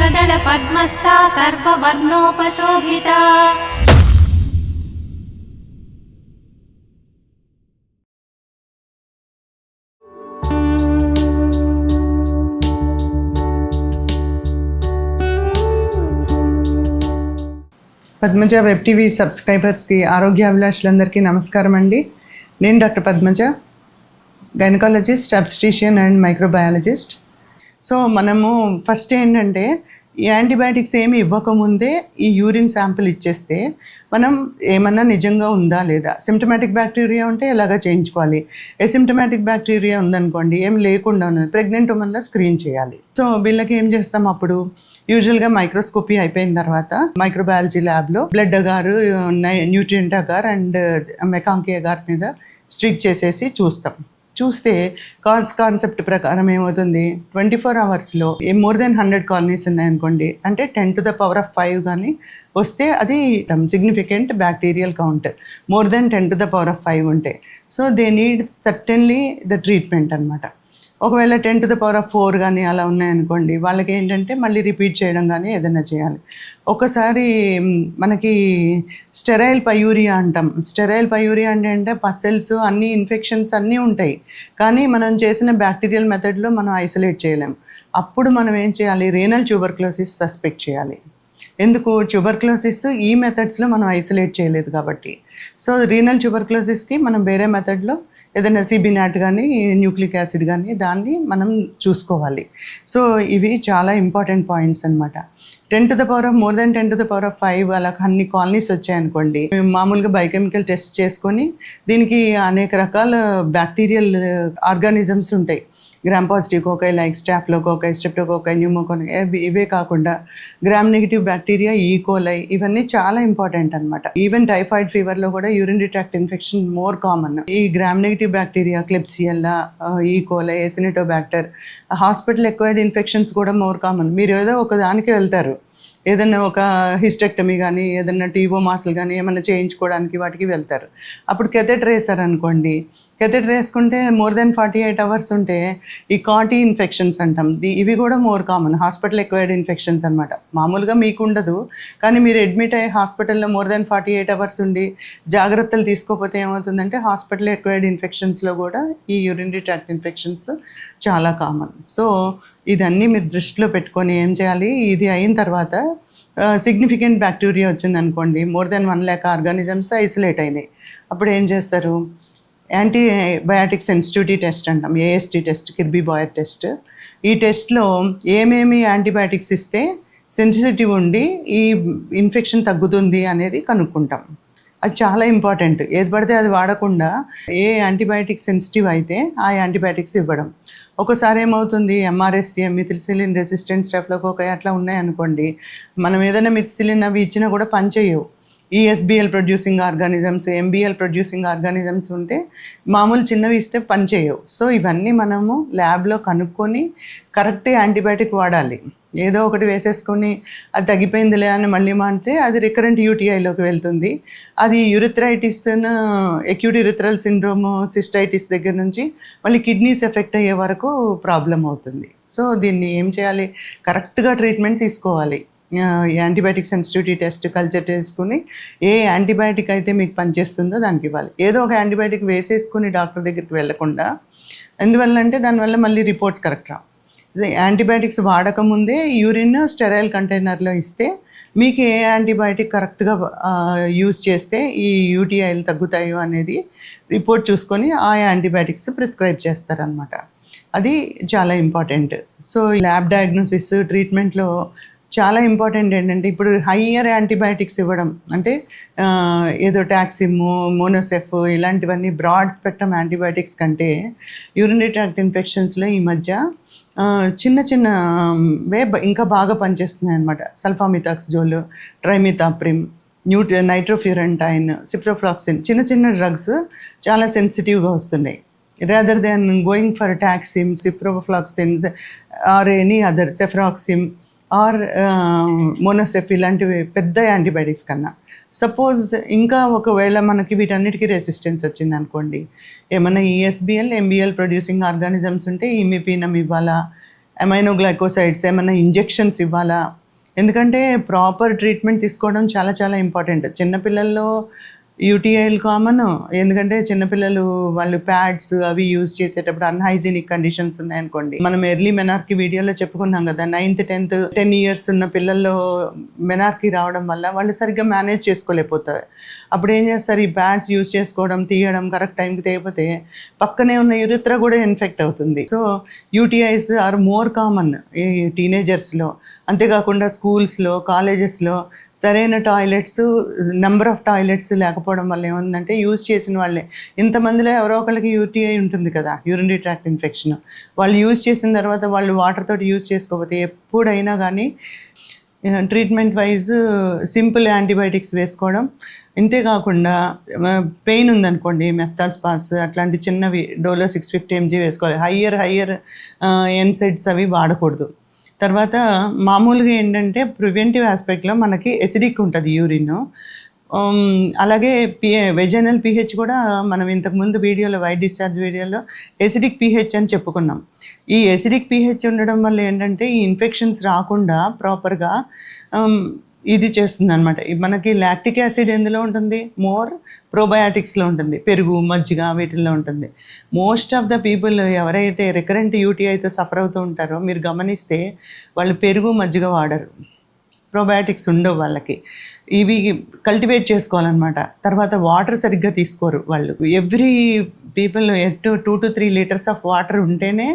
వక్రదళ పద్మస్థా సర్వవర్ణోపశోభితా. Padmaja web TV సబ్స్క్రైబర్స్కి ఆరోగ్యాభిలాషులందరికీ నమస్కారం అండి. నేను doctor Padmaja, gynaecologist, obstetrician and microbiologist. So మనము ఫస్ట్ ఏంటంటే ఈ యాంటీబయాటిక్స్ ఏమి ఇవ్వకముందే ఈ యూరిన్ శాంపిల్ ఇచ్చేస్తే మనం ఏమన్నా నిజంగా ఉందా లేదా, సిమ్టమాటిక్ బ్యాక్టీరియా ఉంటే ఎలాగా చేయించుకోవాలి, ఎసిమ్టమాటిక్ బ్యాక్టీరియా ఉందనుకోండి ఏం లేకుండా ఉన్నది ప్రెగ్నెంట్ ఉమెన్లో స్క్రీన్ చేయాలి. సో వీళ్ళకి ఏం చేస్తాం, అప్పుడు యూజువల్గా మైక్రోస్కోపీ అయిపోయిన తర్వాత మైక్రోబయాలజీ ల్యాబ్లో blood agar, nutrient agar and MacConkey agar మీద స్ట్రిక్ చేసేసి చూస్తే కాన్సెప్ట్ ప్రకారం ఏమవుతుంది, 24 అవర్స్లో మోర్ దెన్ 100 కాలనీస్ ఉన్నాయనుకోండి, అంటే 10⁵ కానీ వస్తే అది significant bacterial count. More than 10⁵ ఉంటే so they need certainly the treatment అనమాట. ఒకవేళ 10⁴ కానీ అలా ఉన్నాయనుకోండి, వాళ్ళకి ఏంటంటే మళ్ళీ రిపీట్ చేయడం కానీ ఏదైనా చేయాలి. ఒకసారి మనకి స్టెరైల్ పయూరియా అంటాం. స్టెరైల్ పయూరియా అంటే పసెల్స్ అన్ని ఇన్ఫెక్షన్స్ అన్నీ ఉంటాయి, కానీ మనం చేసిన బ్యాక్టీరియల్ మెథడ్లో మనం ఐసోలేట్ చేయలేం. అప్పుడు మనం ఏం చేయాలి, రీనల్ ట్యూబర్క్లోసిస్ సస్పెక్ట్ చేయాలి. ఎందుకు, ట్యూబర్క్లోసిస్ ఈ మెథడ్స్లో మనం ఐసోలేట్ చేయలేదు కాబట్టి. సో రీనల్ ట్యూబర్క్లోసిస్కి మనం వేరే మెథడ్లో ఏదైనా సిబినాట్ కానీ న్యూక్లిక్ యాసిడ్ కానీ దాన్ని మనం చూసుకోవాలి. సో ఇవి చాలా ఇంపార్టెంట్ పాయింట్స్ అనమాట. మోర్ దెన్ 10⁵ అలా అన్ని కాలనీస్ వచ్చాయనుకోండి, మామూలుగా బయోకెమికల్ టెస్ట్ చేసుకొని దీనికి అనేక రకాల బ్యాక్టీరియల్ ఆర్గానిజమ్స్ ఉంటాయి. Gram positive cocci like staphylococci, streptococci, pneumococci, ఇవే కాకుండా గ్రామ్ నెగిటివ్ బ్యాక్టీరియా, ఈకోలై, ఇవన్నీ చాలా ఇంపార్టెంట్ అనమాట. ఈవెన్ టైఫాయిడ్ ఫీవర్లో కూడా urinary tract infection more common. ఈ gram negative bacteria, Klebsiella, E coli, Acinetobacter, hospital acquired infections కూడా మోర్ కామన్. మీరు ఏదో ఒక దానికి వెళ్తారు, ఏదన్నా ఒక హిస్టెక్టమీ కానీ ఏదన్నా టీబోమాస్లు కానీ ఏమైనా చేయించుకోవడానికి వాటికి వెళ్తారు. అప్పుడు కెథెటర్ వేసారనుకోండి, కెథెటర్ వేసుకుంటే మోర్ దెన్ 48 అవర్స్ ఉంటే ఈ కాటీ ఇన్ఫెక్షన్స్ అంటాం, ఇవి కూడా more common. Hospital acquired infections అనమాట. మామూలుగా మీకు ఉండదు, కానీ మీరు అడ్మిట్ అయ్యి హాస్పిటల్లో మోర్ దెన్ 48 అవర్స్ ఉండి జాగ్రత్తలు తీసుకోకపోతే ఏమవుతుందంటే హాస్పిటల్ ఎక్వైర్డ్ ఇన్ఫెక్షన్స్లో కూడా ఈ యూరినరీ ట్రాక్ట్ ఇన్ఫెక్షన్స్ చాలా కామన్. సో ఇదన్నీ మీరు దృష్టిలో పెట్టుకొని ఏం చేయాలి, ఇది అయిన తర్వాత సిగ్నిఫికెంట్ బ్యాక్టీరియా వచ్చిందనుకోండి, more than 1 lakh organisms isolate అయినాయి, అప్పుడు ఏం చేస్తారు, యాంటీబయాటిక్ సెన్సిటివిటీ టెస్ట్ అంటాం, ఏఎస్టీ టెస్ట్, కిర్బీ బాయర్ టెస్ట్. ఈ టెస్ట్లో ఏమేమి యాంటీబయాటిక్స్ ఇస్తే సెన్సిటివ్ ఉండి ఈ ఇన్ఫెక్షన్ తగ్గుతుంది అనేది కనుక్కుంటాం. అది చాలా ఇంపార్టెంట్. ఏది పడితే అది వాడకుండా ఏ యాంటీబయాటిక్ సెన్సిటివ్ అయితే ఆ యాంటీబయాటిక్స్ ఇవ్వడం. ఒకసారి ఏమవుతుంది, ఎంఆర్ఎస్సి, మిథిలిసిలిన్ రెసిస్టెంట్, స్టెఫిలోకోకై అట్లా ఉన్నాయనుకోండి, మనం ఏదైనా మిథిలిసిలిన్ అవి ఇచ్చినా కూడా పనిచేయవు. ఈఎస్బిఎల్ ప్రొడ్యూసింగ్ ఆర్గానిజమ్స్, ఎంబిఎల్ ప్రొడ్యూసింగ్ ఆర్గానిజమ్స్ ఉంటే మామూలు చిన్నవి ఇస్తే పనిచేయవు. సో ఇవన్నీ మనము ల్యాబ్లో కనుక్కొని కరెక్ట్ యాంటీబయాటిక్ వాడాలి. ఏదో ఒకటి వేసేసుకొని అది తగ్గిపోయిందిలే అని మళ్ళీ మానితే అది రికరెంట్ యూటీఐలోకి వెళ్తుంది. అది యూరిథ్రైటిస్, అక్యూట్ యూరిథ్రల్ సిండ్రోమ్, సిస్టైటిస్ దగ్గర నుంచి మళ్ళీ కిడ్నీస్ ఎఫెక్ట్ అయ్యే వరకు ప్రాబ్లం అవుతుంది. సో దీన్ని ఏం చేయాలి, కరెక్ట్గా ట్రీట్మెంట్ తీసుకోవాలి. యాంటీబయాటిక్ సెన్సిటివిటీ టెస్ట్, కల్చర్ చేసుకుని ఏ యాంటీబయాటిక్ అయితే మీకు పనిచేస్తుందో దానికి ఇవ్వాలి. ఏదో ఒక యాంటీబయాటిక్ వేసేసుకుని డాక్టర్ దగ్గరికి వెళ్ళకుండా, ఎందువల్లంటే దానివల్ల మళ్ళీ రిపోర్ట్స్ కరెక్ట్ రావు. యాంటీబయాటిక్స్ వాడకముందే యూరిన్ స్టెరైల్ కంటైనర్లో ఇస్తే మీకు ఏ యాంటీబయాటిక్ కరెక్ట్గా యూజ్ చేస్తే ఈ యూటీఐలు తగ్గుతాయో అనేది రిపోర్ట్ చూసుకొని ఆ యాంటీబయాటిక్స్ ప్రిస్క్రైబ్ చేస్తారనమాట. అది చాలా ఇంపార్టెంట్. సో ల్యాబ్ డయాగ్నోసిస్ ట్రీట్మెంట్లో చాలా ఇంపార్టెంట్ ఏంటంటే, ఇప్పుడు హయ్యర్ యాంటీబయాటిక్స్ ఇవ్వడం అంటే ఏదో టాక్సిమ్, మోనోసెఫ్ ఇలాంటివన్నీ బ్రాడ్ స్పెక్ట్రమ్ యాంటీబయాటిక్స్ కంటే యూరినరీ ట్రాక్ట్ ఇన్ఫెక్షన్స్లో ఈ మధ్య చిన్న వే ఇంకా బాగా పనిచేస్తున్నాయి అనమాట. సల్ఫామిథాక్సజోల్, ట్రైమిథాప్రిమ్, నైట్రోఫ్యూరంటైన్, సిప్రోఫ్లాక్సిన్, చిన్న డ్రగ్స్ చాలా సెన్సిటివ్గా వస్తున్నాయి. Rather than going for Taxim, ciprofloxacins or any other, cefuroxime or Monocef ఇలాంటివి పెద్ద యాంటీబయాటిక్స్ కన్నా. సపోజ్ ఇంకా ఒకవేళ మనకి వీటన్నిటికీ రెసిస్టెన్స్ వచ్చింది అనుకోండి, ఏమైనా ఈఎస్బిఎల్, ఎంబిఎల్ ప్రొడ్యూసింగ్ ఆర్గానిజమ్స్ ఉంటే ఇమిపీనం ఇవ్వాలా, అమైనోగ్లైకోసైడ్స్ ఏమైనా ఇంజెక్షన్స్ ఇవ్వాలా, ఎందుకంటే ప్రాపర్ ట్రీట్మెంట్ తీసుకోవడం చాలా చాలా ఇంపార్టెంట్. చిన్నపిల్లల్లో యూటీఐలు కామన్, ఎందుకంటే చిన్నపిల్లలు వాళ్ళు ప్యాడ్స్ అవి యూజ్ చేసేటప్పుడు అన్హైజీనిక్ కండిషన్స్ ఉన్నాయనుకోండి. మనం ఎర్లీ మెనార్కీ వీడియోలో చెప్పుకున్నాం కదా, 9th 10th 10 years ఉన్న పిల్లల్లో మెనార్కీ రావడం వల్ల వాళ్ళు సరిగ్గా మేనేజ్ చేసుకోలేకపోతారు. అప్పుడు ఏం చేస్తారు, ఈ ప్యాడ్స్ యూజ్ చేసుకోవడం, తీయడం, కరెక్ట్ టైంకి తీయకపోతే పక్కనే ఉన్న యూరిత్రా కూడా ఇన్ఫెక్ట్ అవుతుంది. So UTIs are more common ఈ టీనేజర్స్లో. అంతేకాకుండా స్కూల్స్లో, కాలేజెస్లో సరైన టాయిలెట్స్, నెంబర్ ఆఫ్ టాయిలెట్స్ లేకపోవడం వల్ల ఏముందంటే యూజ్ చేసిన వాళ్ళే, ఇంతమందిలో ఎవరో ఒకరికి యూటీఐ ఉంటుంది కదా, యూరినరీ ట్రాక్ట్ ఇన్ఫెక్షన్. వాళ్ళు యూజ్ చేసిన తర్వాత వాళ్ళు వాటర్ తోటి యూజ్ చేసుకోకపోతే ఎప్పుడైనా కానీ ట్రీట్మెంట్ వైజ్ సింపుల్ యాంటీబయాటిక్స్ వేసుకోవడం. ఇంతేకాకుండా పెయిన్ ఉందనుకోండి, మెఫ్తాల్స్పాస్ అట్లాంటి చిన్నవి డోలో 650 mg వేసుకోవాలి. హయ్యర్ ఎన్సైడ్స్ అవి వాడకూడదు. తర్వాత మామూలుగా ఏంటంటే ప్రివెంటివ్ ఆస్పెక్ట్లో మనకి ఎసిడిక్ ఉంటుంది యూరిన్. అలాగే వెజైనల్ pH కూడా మనం ఇంతకుముందు వీడియోలో, వైట్ డిశ్చార్జ్ వీడియోలో ఎసిడిక్ pH అని చెప్పుకున్నాం. ఈ ఎసిడిక్ pH ఉండడం వల్ల ఏంటంటే ఈ ఇన్ఫెక్షన్స్ రాకుండా ప్రాపర్గా ఇది చేస్తుంది అనమాట. మనకి లాక్టిక్ యాసిడ్ ఎందులో ఉంటుంది, మోర్ ప్రోబయాటిక్స్లో ఉంటుంది, పెరుగు, మజ్జిగ వీటిల్లో ఉంటుంది. మోస్ట్ ఆఫ్ ద పీపుల్ ఎవరైతే రికరెంట్ యూటీఐతో సఫర్ అవుతూ ఉంటారో మీరు గమనిస్తే వాళ్ళు పెరుగు, మజ్జిగ వాడరు, ప్రోబయాటిక్స్ ఉండవు వాళ్ళకి. ఇవి కల్టివేట్ చేసుకోవాలన్నమాట. తర్వాత వాటర్ సరిగ్గా తీసుకోరు వాళ్ళు. Every people 2 to 3 liters of water ఉంటేనే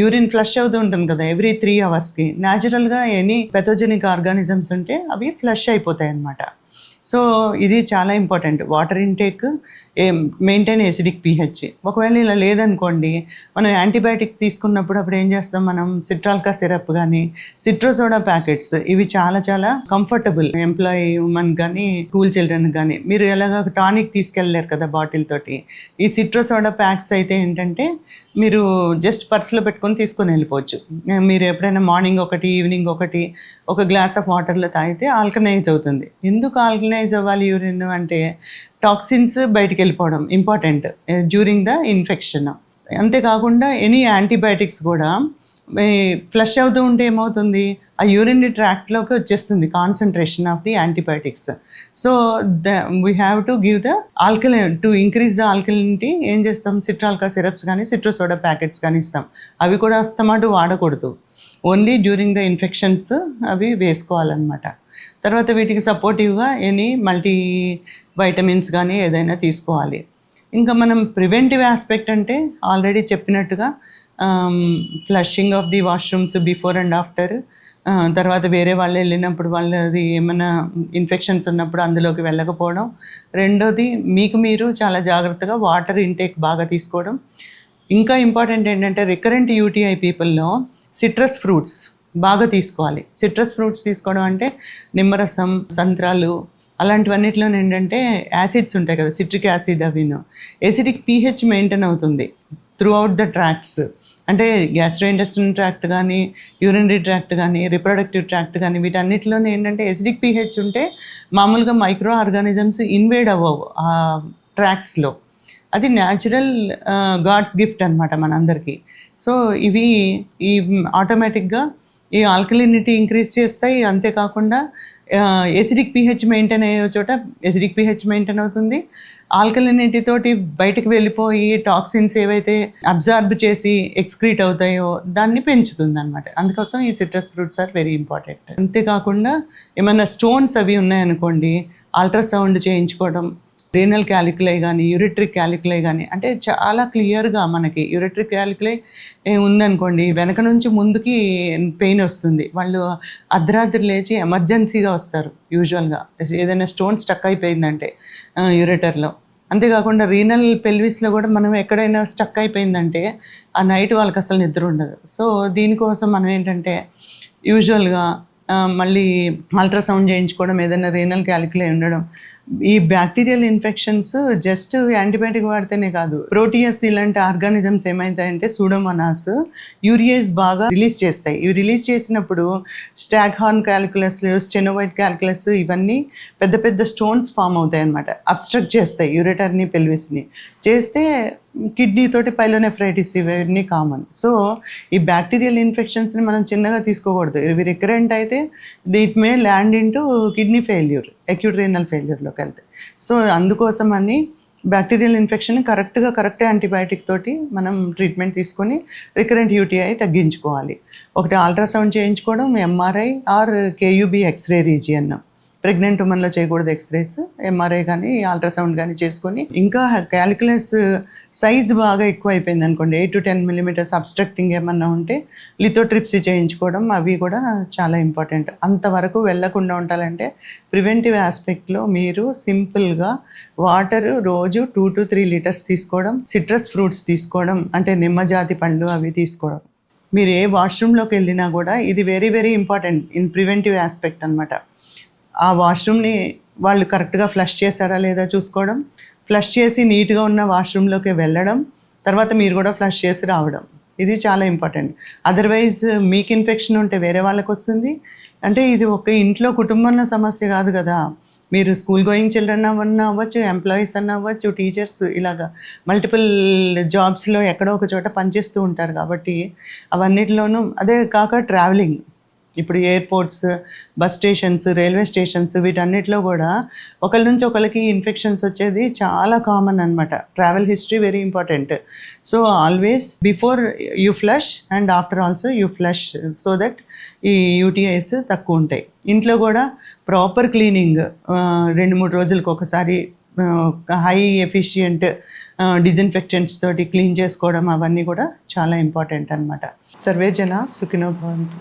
యూరిన్ ఫ్లష్ అవుతూ ఉంటుంది కదా ఎవ్రీ 3 hours. న్యాచురల్గా ఎనీ పెథోజెనిక్ ఆర్గానిజమ్స్ ఉంటే అవి ఫ్లష్ అయిపోతాయి అన్నమాట. సో ఇది చాలా important, water intake, maintain acidic pH. ఒకవేళ ఇలా లేదనుకోండి, మనం యాంటీబయాటిక్స్ తీసుకున్నప్పుడు అప్పుడు ఏం చేస్తాం, మనం సిట్రాల్కా సిరప్ కానీ, సిట్రోసోడా ప్యాకెట్స్, ఇవి చాలా చాలా కంఫర్టబుల్ ఎంప్లాయీ ఉమెన్ కానీ, స్కూల్ చిల్డ్రన్ కానీ. మీరు ఎలాగ టానిక్ తీసుకెళ్ళలేరు కదా బాటిల్ తోటి. ఈ సిట్రోసోడా ప్యాక్స్ అయితే ఏంటంటే మీరు జస్ట్ పర్స్లో పెట్టుకొని తీసుకొని వెళ్ళిపోవచ్చు. మీరు ఎప్పుడైనా మార్నింగ్ ఒకటి, ఈవినింగ్ ఒకటి, ఒక గ్లాస్ ఆఫ్ వాటర్లో తాగితే ఆల్కనైజ్ అవుతుంది. ఎందుకు ఆల్కనైజ్ అవ్వాలి యూరిన్ అంటే, టాక్సిన్స్ బయటికి వెళ్ళిపోవడం ఇంపార్టెంట్ డ్యూరింగ్ ద ఇన్ఫెక్షన్. అంతేకాకుండా ఎనీ యాంటీబయాటిక్స్ కూడా ఫ్లష్ అవుతూ ఉంటే ఏమవుతుంది, ఆ యూరినరీ ట్రాక్ట్లోకి వచ్చేస్తుంది concentration of the antibiotics. So we have to give the alkaline to increase the alkalinity. ఏం చేస్తాం, సిట్రాల్కా సిరప్స్ కానీ, సిట్రోసోడా ప్యాకెట్స్ కానీ ఇస్తాం. అవి కూడా అస్తమాటు వాడకూడదు, ఓన్లీ డ్యూరింగ్ ద ఇన్ఫెక్షన్స్ అవి వేసుకోవాలన్నమాట. తర్వాత వీటికి సపోర్టివ్గా ఎనీ మల్టీ వైటమిన్స్ కానీ ఏదైనా తీసుకోవాలి. ఇంకా మనం ప్రివెంటివ్ ఆస్పెక్ట్ అంటే ఆల్రెడీ చెప్పినట్టుగా flushing of the washrooms before and after. తర్వాత వేరే వాళ్ళు వెళ్ళినప్పుడు వాళ్ళది ఏమైనా ఇన్ఫెక్షన్స్ ఉన్నప్పుడు అందులోకి వెళ్ళకపోవడం. రెండోది, మీకు మీరు చాలా జాగ్రత్తగా వాటర్ ఇంటేక్ బాగా తీసుకోవడం. ఇంకా ఇంపార్టెంట్ ఏంటంటే రికరెంట్ యూటీఐ పీపుల్లో సిట్రస్ ఫ్రూట్స్ బాగా తీసుకోవాలి. సిట్రస్ ఫ్రూట్స్ తీసుకోవడం అంటే నిమ్మరసం, సంత్రాలు, అలాంటివన్నిటిలో ఏంటంటే యాసిడ్స్ ఉంటాయి కదా, సిట్రిక్ యాసిడ్, అవిను ఎసిడిక్ pH మెయింటైన్ అవుతుంది త్రూ అవుట్ ద ట్రాక్ట్స్. అంటే గ్యాస్ట్రోఇంటెస్టినల్ ట్రాక్ట్ కానీ, యూరినరీ ట్రాక్ట్ కానీ, రిప్రొడక్టివ్ ట్రాక్ట్ కానీ, వీటన్నిటిలోనే ఏంటంటే ఎసిడిక్ pH ఉంటే మామూలుగా మైక్రో ఆర్గానిజమ్స్ ఇన్వేడ్ అవ్వవు ఆ ట్రాక్ట్స్లో. అది న్యాచురల్ గాడ్స్ గిఫ్ట్ అనమాట మనందరికీ. సో ఇవి ఈ ఆటోమేటిక్గా ఈ ఆల్కలినిటీ ఇంక్రీజ్ చేస్తాయి. అంతేకాకుండా ఎసిడిక్ pH మెయింటైన్ అయ్యే చోట ఎసిడిక్ pH మెయింటైన్ అవుతుంది. ఆల్కలినిటీ తోటి బయటకు వెళ్ళిపోయి టాక్సిన్స్ ఏవైతే అబ్జార్బ్ చేసి ఎక్స్క్రీట్ అవుతాయో దాన్ని పెంచుతుంది అనమాట. అందుకోసం ఈ citrus fruits are very important. అంతేకాకుండా ఏమైనా స్టోన్స్ అవి ఉన్నాయనుకోండి, అల్ట్రాసౌండ్ చేయించుకోవడం. రీనల్ క్యాలిక్యులై కానీ, యూరిట్రిక్ క్యాలిక్యులై కానీ, అంటే చాలా క్లియర్గా మనకి యూరిట్రిక్ క్యాలిక్యులై ఉందనుకోండి, వెనక నుంచి ముందుకి పెయిన్ వస్తుంది. వాళ్ళు అర్ధరాత్రి లేచి ఎమర్జెన్సీగా వస్తారు యూజువల్గా, ఏదైనా స్టోన్ స్టక్ అయిపోయిందంటే యూరేటర్లో. అంతేకాకుండా రీనల్ పెల్విస్లో కూడా మనం ఎక్కడైనా స్టక్ అయిపోయిందంటే ఆ నైట్ వాళ్ళకి అసలు నిద్ర ఉండదు. సో దీనికోసం మనం ఏంటంటే యూజువల్గా మళ్ళీ అల్ట్రాసౌండ్ చేయించుకోవడం, ఏదైనా రీనల్ క్యాలిక్యులై ఉండడం. ఈ బ్యాక్టీరియల్ ఇన్ఫెక్షన్స్ జస్ట్ యాంటీబయాటిక్ వాడితేనే కాదు, ప్రోటీయస్ ఇలాంటి ఆర్గానిజమ్స్ ఏమవుతాయంటే సూడోమోనాస్ యూరియేజ్ బాగా రిలీజ్ చేస్తాయి. ఇవి రిలీజ్ చేసినప్పుడు స్టాగ్హార్న్ క్యాలిక్యులస్, స్టెనోవైట్ క్యాలిక్యులస్, ఇవన్నీ పెద్ద పెద్ద స్టోన్స్ ఫామ్ అవుతాయి అన్నమాట. అబ్స్ట్రక్ట్ చేస్తాయి యూరేటర్ని, పెల్విస్ని. చేస్తే కిడ్నీ తోటి పైలోనెఫ్రైటిస్ ఇవన్నీ కామన్. సో ఈ బ్యాక్టీరియల్ ఇన్ఫెక్షన్స్ని మనం చిన్నగా తీసుకోకూడదు. ఇవి రికరెంట్ అయితే it may land into kidney failure, acute renal ఫెయిల్యూర్లోకి వెళ్తాయి. సో అందుకోసం అని బ్యాక్టీరియల్ ఇన్ఫెక్షన్ కరెక్ట్ యాంటీబయాటిక్ తోటి మనం ట్రీట్మెంట్ తీసుకొని రికరెంట్ యూటీఐ తగ్గించుకోవాలి. ఒకటి అల్ట్రాసౌండ్ చేయించుకోవడం, MRI or KUB X ray region. Pregnant ఉమెన్లో చేయకూడదు ఎక్స్రేస్, ఎంఆర్ఐ కానీ అల్ట్రాసౌండ్ కానీ చేసుకొని. ఇంకా క్యాలిక్యులస్ సైజ్ బాగా ఎక్కువ అయిపోయింది అనుకోండి, 8 to 10 millimeters అబ్స్ట్రక్టింగ్ ఏమన్నా ఉంటే లిథోట్రిప్సీ చేయించుకోవడం, అవి కూడా చాలా ఇంపార్టెంట్. అంతవరకు వెళ్ళకుండా ఉండాలంటే ప్రివెంటివ్ ఆస్పెక్ట్లో మీరు సింపుల్గా వాటర్ రోజు 2 to 3 liters తీసుకోవడం, సిట్రస్ ఫ్రూట్స్ తీసుకోవడం, అంటే నిమ్మజాతి పళ్ళు అవి తీసుకోవడం. మీరు ఏ వాష్రూమ్లోకి వెళ్ళినా కూడా ఇది very very important in preventive aspect అనమాట. ఆ వాష్రూమ్ని వాళ్ళు కరెక్ట్గా ఫ్లష్ చేశారా లేదా చూసుకోవడం, ఫ్లష్ చేసి నీట్గా ఉన్న వాష్రూమ్లోకి వెళ్ళడం, తర్వాత మీరు కూడా ఫ్లష్ చేసి రావడం, ఇది చాలా ఇంపార్టెంట్. అదర్వైజ్ మీకు ఇన్ఫెక్షన్ ఉంటే వేరే వాళ్ళకి వస్తుంది. అంటే ఇది ఒక ఇంట్లో కుటుంబంలో సమస్య కాదు కదా. మీరు స్కూల్ గోయింగ్ చిల్డ్రన్ అన్నా అవ్వచ్చు, ఎంప్లాయీస్ అన్నా అవ్వచ్చు, టీచర్స్, ఇలాగా మల్టిపుల్ జాబ్స్లో ఎక్కడో ఒక చోట పనిచేస్తూ ఉంటారు కాబట్టి అవన్నిటిలోనూ. అదే కాక ట్రావెలింగ్, ఇప్పుడు airports, bus stations, railway stations, వీటన్నిటిలో కూడా ఒకరి నుంచి ఒకరికి ఇన్ఫెక్షన్స్ వచ్చేది చాలా కామన్ అనమాట. Travel history very important. So always before you flush and after also you flush, so that ఈ యూటీఐస్ తక్కువ ఉంటాయి. ఇంట్లో కూడా ప్రాపర్ క్లీనింగ్ 2-3 రోజులకు ఒకసారి హై ఎఫిషియంట్ డిజిన్ఫెక్టెంట్స్ తోటి క్లీన్ చేసుకోవడం, అవన్నీ కూడా చాలా ఇంపార్టెంట్ అనమాట. సర్వే జన సుఖినో భవంతు.